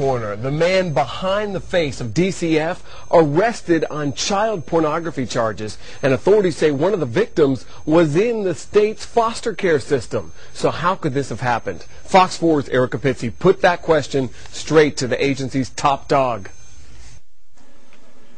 corner. The man behind the face of DCF arrested on child pornography charges, and authorities say one of the victims was in the state's foster care system. So how could this have happened? Fox 4's Erica Pizzi put that question straight to the agency's top dog.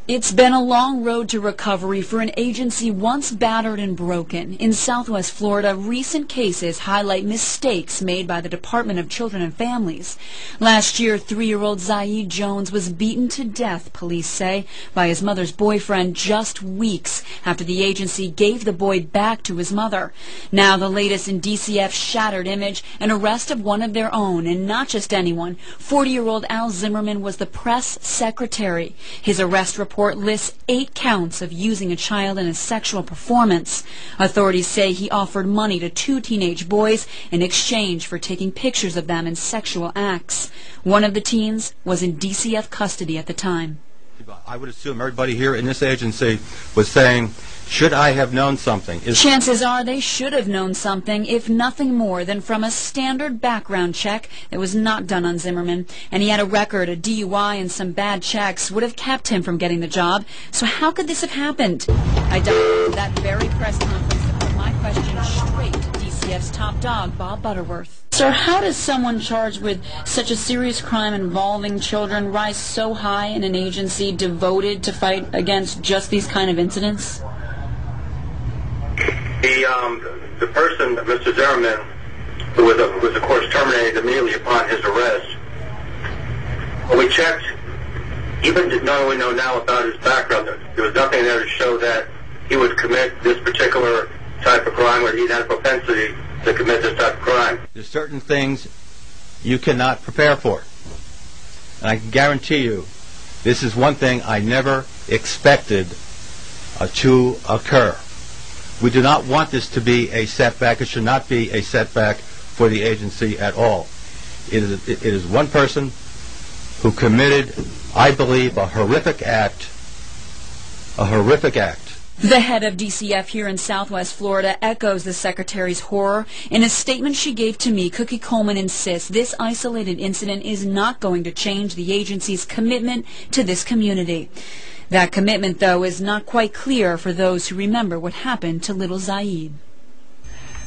It's been a long road to recovery for an agency once battered and broken. In Southwest Florida, recent cases highlight mistakes made by the Department of Children and Families. Last year, 3-year-old Zaid Jones was beaten to death, police say, by his mother's boyfriend just weeks after the agency gave the boy back to his mother. Now the latest in DCF's shattered image, an arrest of one of their own, and not just anyone. 40-year-old Al Zimmerman was the press secretary. His arrest report lists 8 counts of using a child in a sexual performance. Authorities say he offered money to 2 teenage boys in exchange for taking pictures of them in sexual acts. One of the teens was in DCF custody at the time. I would assume everybody here in this agency was saying, should I have known something? Chances are they should have known something, if nothing more than from a standard background check that was not done on Zimmerman. And he had a record, a DUI, and some bad checks would have kept him from getting the job. So how could this have happened? I dialed that very press conference to put my question straight to DCF's top dog, Bob Butterworth. Sir, how does someone charged with such a serious crime involving children rise so high in an agency devoted to fight against just these kind of incidents? The person, Mr. Zimmerman, who was of course terminated immediately upon his arrest, when we checked, even though we know now about his background, there was nothing there to show that he would commit this particular type of crime or he had a propensity to commit this type of crime. There's certain things you cannot prepare for. And I can guarantee you, this is one thing I never expected to occur. We do not want this to be a setback. It should not be a setback for the agency at all. It is one person who committed, I believe, a horrific act. A horrific act. The head of DCF here in Southwest Florida echoes the Secretary's horror. In a statement she gave to me, Cookie Coleman insists this isolated incident is not going to change the agency's commitment to this community. That commitment, though, is not quite clear for those who remember what happened to little Zaid.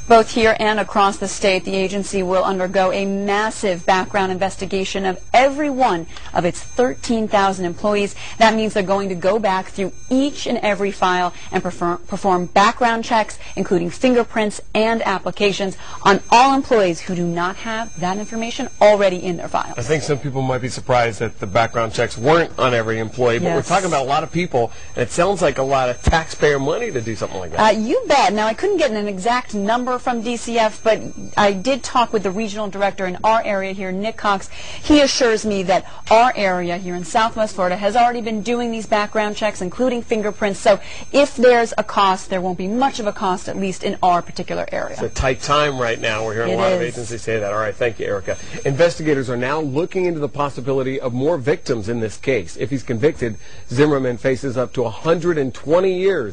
Both here and across the state, the agency will undergo a massive background investigation of every one of its 13,000 employees. That means they're going to go back through each and every file and perform background checks, including fingerprints and applications, on all employees who do not have that information already in their files. I think some people might be surprised that the background checks weren't on every employee, but yes, we're talking about a lot of people, and it sounds like a lot of taxpayer money to do something like that. You bet. Now, I couldn't get an exact number from DCF, but I did talk with the regional director in our area here, Nick Cox. He assures me that our area here in Southwest Florida has already been doing these background checks, including fingerprints. So if there's a cost, there won't be much of a cost, at least in our particular area. It's a tight time right now. We're hearing a lot of agencies say that. All right, thank you, Erica. Investigators are now looking into the possibility of more victims in this case. If he's convicted, Zimmerman faces up to 120 years.